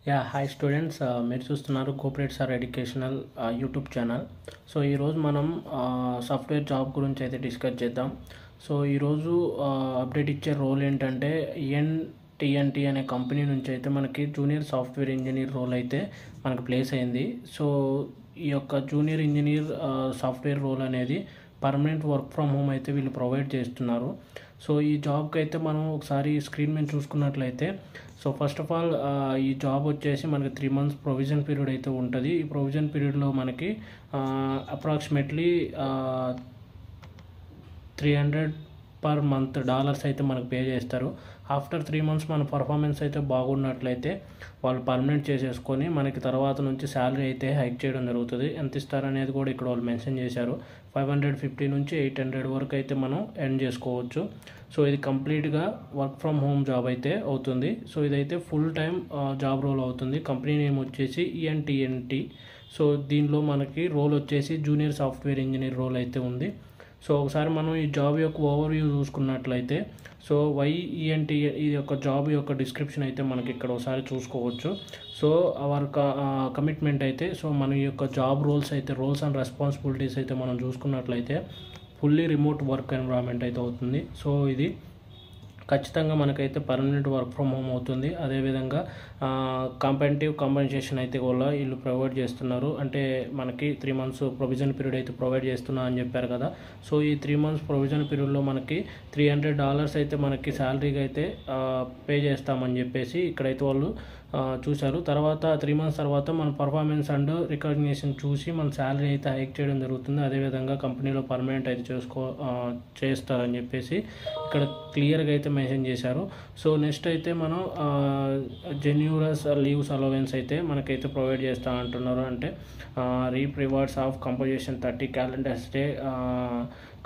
Hi students, మీరు చూస్తున్నారు cooperate sir educational YouTube channel. So ఈరోజు మనం సాఫ్ట్వేర్ జాబ్ గురించి అయితే డిస్కస్ చేద్దాం. సో ఈరోజు అప్డేట్ ఇచ్చే రోల్ ఏంటంటే ENTNT అనే కంపెనీ నుంచి అయితే మనకి జూనియర్ సాఫ్ట్వేర్ ఇంజనీర్ రోల్ అయితే మనకు ప్లేస్ అయింది. సో ఈ యొక్క జూనియర్ ఇంజనీర్ సాఫ్ట్వేర్ రోల్ అనేది పర్మనెంట్ వర్క్ ఫ్రమ్ హోమ్ అయితే వీళ్ళు ప్రొవైడ్ చేస్తున్నారు. సో ఈ జాబ్కి అయితే మనం ఒకసారి స్క్రీన్ మీద చూసుకున్నట్లయితే, సో ఫస్ట్ ఆఫ్ ఆల్ ఈ జాబ్ వచ్చేసి మనకి 3 months ప్రొవిజన్ పీరియడ్ అయితే ఉంటుంది. ఈ ప్రొవిజన్ పీరియడ్లో మనకి అప్రాక్సిమేట్లీ $300 per month అయితే మనకు పే చేస్తారు. ఆఫ్టర్ 3 months మన పర్ఫార్మెన్స్ అయితే బాగున్నట్లయితే వాళ్ళు పర్మనెంట్ చేసేసుకొని మనకి తర్వాత నుంచి శాలరీ అయితే హైక్ చేయడం జరుగుతుంది. ఎంత ఇస్తారనేది కూడా ఇక్కడ వాళ్ళు మెన్షన్ చేశారు. 550 నుంచి 800 వరకు అయితే మనం ఎర్న్ చేసుకోవచ్చు. సో ఇది కంప్లీట్గా వర్క్ ఫ్రమ్ హోమ్ జాబ్ అయితే అవుతుంది. సో ఇదైతే ఫుల్ టైం జాబ్ రోల్ అవుతుంది. కంపెనీ నేమ్ వచ్చేసి ENTNT. సో దీనిలో మనకి రోల్ వచ్చేసి జూనియర్ సాఫ్ట్వేర్ ఇంజనీర్ రోల్ అయితే ఉంది. సో ఒకసారి మనం ఈ జాబ్ యొక్క ఓవర్వ్యూ చూసుకున్నట్లయితే, సో ENT ఈ యొక్క జాబ్ యొక్క డిస్క్రిప్షన్ అయితే మనకి ఇక్కడ ఒకసారి చూసుకోవచ్చు. సో అవర్ కమిట్మెంట్ అయితే, సో మన యొక్క జాబ్ రోల్స్ అండ్ రెస్పాన్సిబిలిటీస్ అయితే మనం చూసుకున్నట్లయితే ఫుల్లీ రిమోట్ వర్క్ ఎన్విరాన్మెంట్ అయితే అవుతుంది. సో ఇది ఖచ్చితంగా మనకైతే పర్మనెంట్ వర్క్ ఫ్రమ్ హోమ్ అవుతుంది. అదేవిధంగా కాంపెటిటివ్ కాంపెన్సేషన్ అయితే కూడా వీళ్ళు ప్రొవైడ్ చేస్తున్నారు. అంటే మనకి 3 months ప్రొవిజన్ పీరియడ్ అయితే ప్రొవైడ్ చేస్తున్నా అని చెప్పారు కదా. సో ఈ 3 months ప్రొవిజన్ పీరియడ్లో మనకి $300 అయితే మనకి శాలరీగా అయితే పే చేస్తామని చెప్పేసి ఇక్కడైతే వాళ్ళు చూశారు. తర్వాత 3 months తర్వాత మన పర్ఫార్మెన్స్ అండ్ రికగ్నిషన్ చూసి మన శాలరీ అయితే హైక్ చేయడం జరుగుతుంది. అదేవిధంగా కంపెనీలో పర్మనెంట్ అయితే చేస్తారని చెప్పేసి ఇక్కడ క్లియర్గా అయితే మెన్షన్ చేశారు. సో నెక్స్ట్ అయితే మనం జెన్యూరస్ లీవ్స్ అలవెన్స్ అయితే మనకైతే ప్రొవైడ్ చేస్తా అంటున్నారు. అంటే reap rewards of composition 30 calendar day,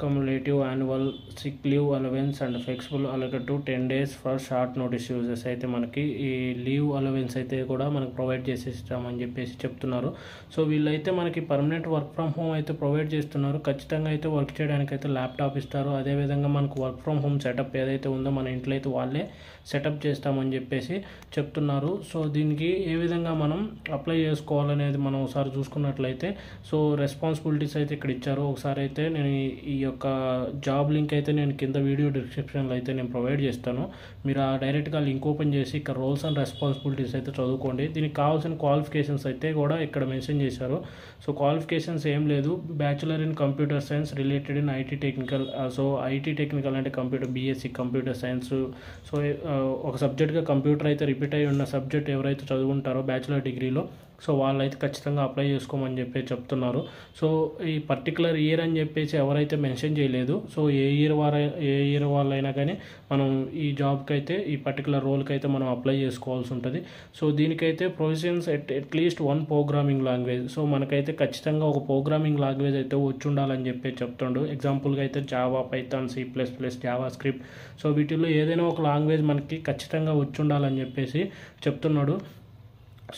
cumulative annual sick leave allowance and flexible allotted to 10 days for short notice users అయితే మనకి ఈ లీవ్ అలవెన్స్ అయితే కూడా మనకు ప్రొవైడ్ చేసేస్తామని చెప్పేసి చెప్తున్నారు. సో వీళ్ళైతే మనకి పర్మనెంట్ వర్క్ ఫ్రమ్ హోమ్ అయితే ప్రొవైడ్ చేస్తున్నారు. ఖచ్చితంగా అయితే వర్క్ చేయడానికి అయితే ల్యాప్టాప్ ఇస్తారు. అదేవిధంగా మనకు వర్క్ ఫ్రమ్ హోమ్ సెటప్ ఏదైతే ఉందో మన ఇంట్లో అయితే వాళ్ళే సెటప్ చేస్తామని చెప్పేసి చెప్తున్నారు. సో దీనికి ఏ విధంగా మనం అప్లై చేసుకోవాలనేది మనం ఒకసారి చూసుకున్నట్లయితే, సో రెస్పాన్సిబిలిటీస్ అయితే ఇక్కడ ఇచ్చారు. ఒకసారి అయితే నేను ఈ యొక్క జాబ్ లింక్ అయితే నేను కింద వీడియో డిస్క్రిప్షన్లో అయితే నేను ప్రొవైడ్ చేస్తాను. మీరు డైరెక్ట్గా లింక్ ఓపెన్ చేసి ఇక్కడ రోల్స్ అండ్ రెస్పాన్సిబిలిటీస్ అయితే చదువుకోండి. దీనికి కావాల్సిన క్వాలిఫికేషన్స్ అయితే కూడా ఇక్కడ మెన్షన్ చేశారు. సో క్వాలిఫికేషన్స్ ఏం లేదు, bachelor in computer science related in IT technical. So IT technical అంటే computer BSc computer science. So ఒక సబ్జెక్ట్గా కంప్యూటర్ అయితే రిపీట్ అయి ఉన్న సబ్జెక్ట్ ఎవరైతే చదువుకుంటారో బ్యాచులర్ డిగ్రీలో, సో వాళ్ళైతే ఖచ్చితంగా అప్లై చేసుకోమని చెప్పి చెప్తున్నారు. సో ఈ పర్టికులర్ ఇయర్ అని చెప్పేసి ఎవరైతే మెన్షన్ చేయలేదు. సో ఏ ఇయర్ వాళ్ళైనా కానీ మనం ఈ జాబ్కి అయితే ఈ పర్టికులర్ రోల్కి అయితే మనం అప్లై చేసుకోవాల్సి ఉంటుంది. సో దీనికైతే provisions at least 1 programming language. So మనకైతే ఖచ్చితంగా ఒక ప్రోగ్రామింగ్ లాంగ్వేజ్ అయితే వచ్చి ఉండాలని చెప్పి చెప్తుండు. ఎగ్జాంపుల్గా అయితే Java, Python, C++, Java script. So వీటిల్లో ఏదైనా ఒక లాంగ్వేజ్ మనకి ఖచ్చితంగా వచ్చి ఉండాలని చెప్పేసి చెప్తున్నాడు.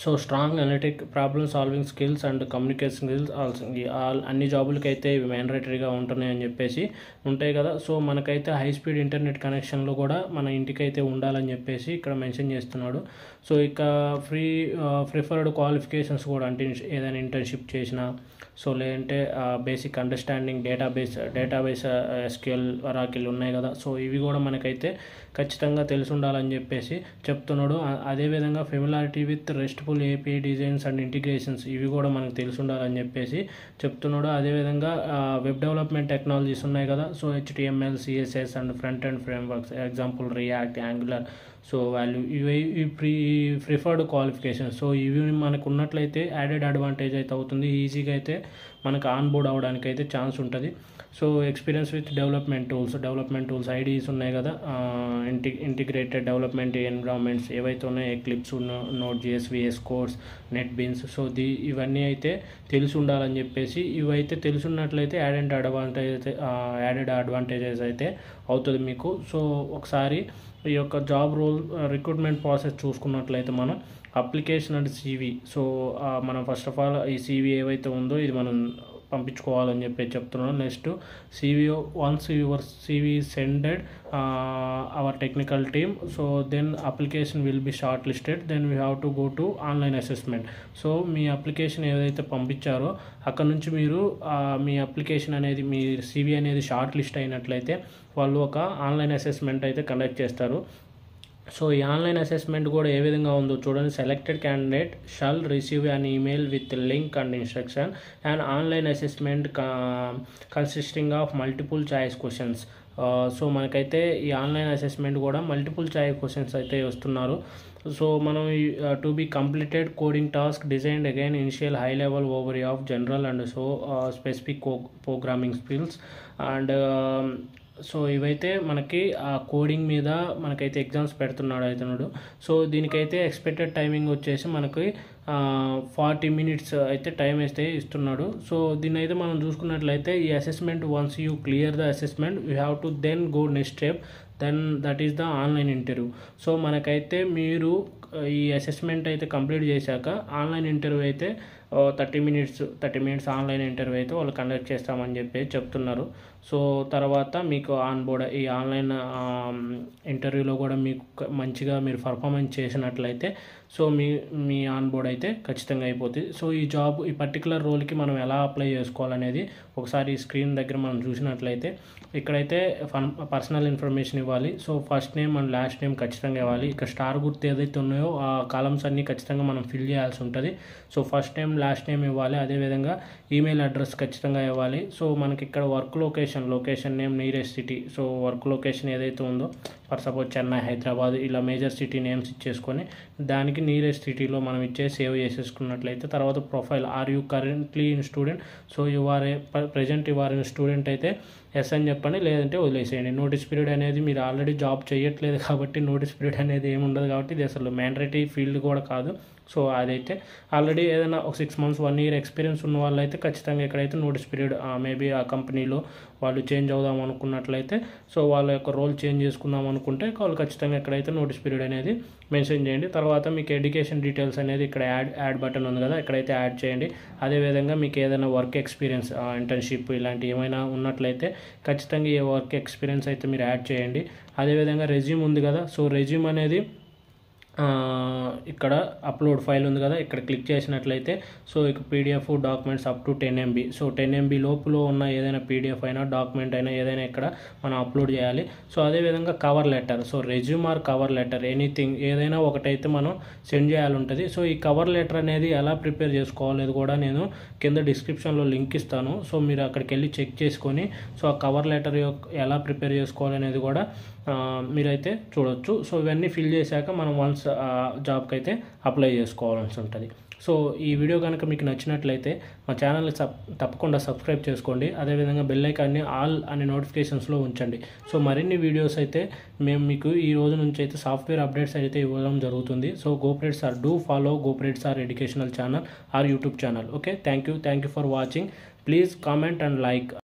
So strong analytic problem solving skills and communication skills అన్ని జాబులకి అయితే ఇవి మ్యాండేటరీగా ఉంటున్నాయని చెప్పేసి ఉంటాయి కదా. సో మనకైతే హై స్పీడ్ ఇంటర్నెట్ కనెక్షన్లో కూడా మన ఇంటికైతే ఉండాలని చెప్పేసి ఇక్కడ మెన్షన్ చేస్తున్నాడు. సో ఇక ప్రిఫర్డ్ క్వాలిఫికేషన్స్ కూడా, అంటే ఏదైనా ఇంటర్న్షిప్ చేసినా, సో లేదంటే basic understanding database SQL, Oracle ఉన్నాయి కదా. సో ఇవి కూడా మనకైతే ఖచ్చితంగా తెలిసి ఉండాలని చెప్పేసి చెప్తున్నాడు. అదేవిధంగా familiarity with RESTful API designs and integrations ఇవి కూడా మనకు తెలిసి ఉండాలని చెప్పేసి చెప్తున్నాడు. అదేవిధంగా వెబ్ డెవలప్మెంట్ టెక్నాలజీస్ ఉన్నాయి కదా. So HTML, CSS and front and frameworks, example react, angular. So ఇవి ప్రిఫర్డ్ క్వాలిఫికేషన్స్. సో ఇవి మనకు ఉన్నట్లయితే యాడెడ్ అడ్వాంటేజ్ అయితే అవుతుంది. ఈజీగా అయితే మనకు ఆన్ బోర్డ్ అవ్వడానికి అయితే ఛాన్స్ ఉంటుంది. So experience with development tools IDEs ఉన్నాయి కదా, ఇంటిగ్రేటెడ్ డెవలప్మెంట్ ఎన్విరాన్మెంట్స్ ఏవైతే ఉన్నాయో, eclipse, Node.js, VS Code, NetBeans. So ఇవన్నీ అయితే తెలిసి ఉండాలని చెప్పేసి, ఇవైతే తెలిసి ఉన్నట్లయితే యాడెడ్ అడ్వాంటేజెస్ అయితే అవుతుంది మీకు. సో ఒకసారి ఈ యొక్క జాబ్ రోల్ రిక్రూట్మెంట్ ప్రాసెస్ చూసుకున్నట్లయితే మనం అప్లికేషన్ అండ్ CV. సో మనం ఫస్ట్ ఆఫ్ ఆల్ ఈ CV ఏవైతే ఉందో ఇది మనం పంపించుకోవాలని చెప్పి చెప్తున్నాను. Next CV, once your CV sended our technical team, so then application will be short listed, then we have to go to online assessment. So మీ అప్లికేషన్ ఏదైతే పంపించారో అక్కడ నుంచి మీరు మీ అప్లికేషన్ అనేది, మీ CV అనేది షార్ట్ లిస్ట్ అయినట్లయితే వాళ్ళు ఒక ఆన్లైన్ అసెస్మెంట్ అయితే కండక్ట్ చేస్తారు. సో ఈ ఆన్లైన్ అసెస్మెంట్ కూడా ఏ విధంగా ఉందో చూడండి. Selected candidate shall receive an email with link and instruction and online assessment consisting of multiple choice questions. So మనకైతే ఈ ఆన్లైన్ అసెస్మెంట్ కూడా మల్టిపుల్ చాయిస్ క్వశ్చన్స్ అయితే వస్తున్నారు. సో మనం to be completed coding task designed again initial high level overview of general and so specific programming skills and so ఇవైతే మనకి ఆ coding మీద మనకైతే ఎగ్జామ్స్ పెడుతున్నాడు ఇతనుడు. సో దీనికైతే ఎక్స్పెక్టెడ్ టైమింగ్ వచ్చేసి మనకి 40 minutes అయితే టైం అయితే ఇస్తున్నాడు. సో దీన్ని అయితే మనం చూసుకున్నట్లయితే ఈ assessment once you clear the assessment you have to then go next step, then that is the online interview. So మనకైతే మీరు ఈ అసెస్మెంట్ అయితే కంప్లీట్ చేశాక ఆన్లైన్ ఇంటర్వ్యూ అయితే 30 minutes ఆన్లైన్ ఇంటర్వ్యూ అయితే వాళ్ళు కండక్ట్ చేస్తామని చెప్పి చెప్తున్నారు. సో తర్వాత మీకు ఆన్బోర్డ్ ఈ ఆన్లైన్ ఇంటర్వ్యూలో కూడా మీకు మంచిగా మీరు పర్ఫార్మెన్స్ చేసినట్లయితే సో మీ ఆన్బోర్డ్ అయితే ఖచ్చితంగా అయిపోతుంది. సో ఈ పర్టికులర్ రోల్కి మనం ఎలా అప్లై చేసుకోవాలనేది ఒకసారి ఈ స్క్రీన్ దగ్గర మనం చూసినట్లయితే ఇక్కడైతే పర్సనల్ ఇన్ఫర్మేషన్ ఇవ్వాలి. So first name and last name ఖచ్చితంగా ఇవ్వాలి. ఇక్కడ స్టార్ గుర్తు ఏదైతే ఉన్నాయో ఆ కాలమ్స్ అన్నీ ఖచ్చితంగా మనం ఫిల్ చేయాల్సి ఉంటుంది. So first name last name ఇవ్వాలి. అదేవిధంగా ఈమెయిల్ అడ్రస్ ఖచ్చితంగా ఇవ్వాలి. సో మనకి ఇక్కడ work location name nearest city, so work location ఏదైతే ఉందో ఫర్ సపోజ్ చెన్నై, హైదరాబాద్ ఇలా మేజర్ సిటీ నేమ్స్ ఇచ్చేసుకొని దానికి నియరెస్ట్ సిటీలో మనం సేవ్ చేసేసుకున్నట్లయితే తర్వాత profile are you currently in student, so present you are in student అయితే ఎస్ అని చెప్పండి, లేదంటే వదిలేసేయండి. నోటీస్ పీరియడ్ అనేది మీరు ఆల్రెడీ జాబ్ చేయట్లేదు కాబట్టి నోటీస్ పీరియడ్ అనేది ఏమి ఉండదు కాబట్టి ఇది అసలు మ్యాండేటరీ ఫీల్డ్ కూడా కాదు. సో అదైతే ఆల్రెడీ ఏదైనా ఒక 6 months 1 year ఎక్స్పీరియన్స్ ఉన్న వాళ్ళు అయితే ఖచ్చితంగా ఇక్కడైతే నోటీస్ పీరియడ్ మేబీ ఆ కంపెనీలో వాళ్ళు చేంజ్ అవుదాం అనుకున్నట్లయితే సో వాళ్ళ యొక్క రోల్ చేంజ్ చేసుకుందాం అనుకుంటే వాళ్ళు ఖచ్చితంగా ఇక్కడైతే నోటీస్ పీరియడ్ అనేది మెన్షన్ చేయండి. తర్వాత మీకు ఎడ్యుకేషన్ డీటెయిల్స్ అనేది ఇక్కడ యాడ్ బటన్ ఉంది కదా, ఇక్కడైతే యాడ్ చేయండి. అదేవిధంగా మీకు ఏదైనా వర్క్ ఎక్స్పీరియన్స్ ఇంటర్న్షిప్ ఇలాంటి ఏమైనా ఉన్నట్లయితే ఖచ్చితంగా ఈ వర్క్ ఎక్స్పీరియన్స్ అయితే మీరు యాడ్ చేయండి. అదేవిధంగా రెజ్యూమ్ ఉంది కదా, సో రెజ్యూమ్ అనేది ఇక్కడ అప్లోడ్ ఫైల్ ఉంది కదా, ఇక్కడ క్లిక్ చేసినట్లయితే సో ఇక PDF documents up to 10 MB, so 10 MB లోపులో ఉన్న ఏదైనా PDF అయినా డాక్యుమెంట్ అయినా ఏదైనా ఇక్కడ మనం అప్లోడ్ చేయాలి. సో అదేవిధంగా cover letter, so resume or cover letter anything ఏదైనా ఒకటైతే మనం సెండ్ చేయాలి ఉంటుంది. సో ఈ కవర్ లెటర్ అనేది ఎలా ప్రిపేర్ చేసుకోవాలి కూడా నేను కింద డిస్క్రిప్షన్లో లింక్ ఇస్తాను. సో మీరు అక్కడికి వెళ్ళి చెక్ చేసుకొని సో ఆ కవర్ లెటర్ ఎలా ప్రిపేర్ చేసుకోవాలి అనేది కూడా మీరైతే చూడొచ్చు. సో ఇవన్నీ ఫిల్ చేశాక మనం వన్స్ జాబ్కి అయితే అప్లై చేసుకోవాల్సి ఉంటుంది. సో ఈ వీడియో కనుక మీకు నచ్చినట్లయితే మా ఛానల్ని తప్పకుండా సబ్స్క్రైబ్ చేసుకోండి. అదేవిధంగా బెల్ ఐకాన్ని ఆల్ అనే నోటిఫికేషన్స్లో ఉంచండి. సో మరిన్ని వీడియోస్ అయితే మేము మీకు ఈ రోజు నుంచి అయితే సాఫ్ట్వేర్ అప్డేట్స్ అయితే ఇవ్వడం జరుగుతుంది. So GoPrade Sir, do follow GoPrade Sir educational channel or YouTube channel. Okay, thank you for watching. Please comment and like.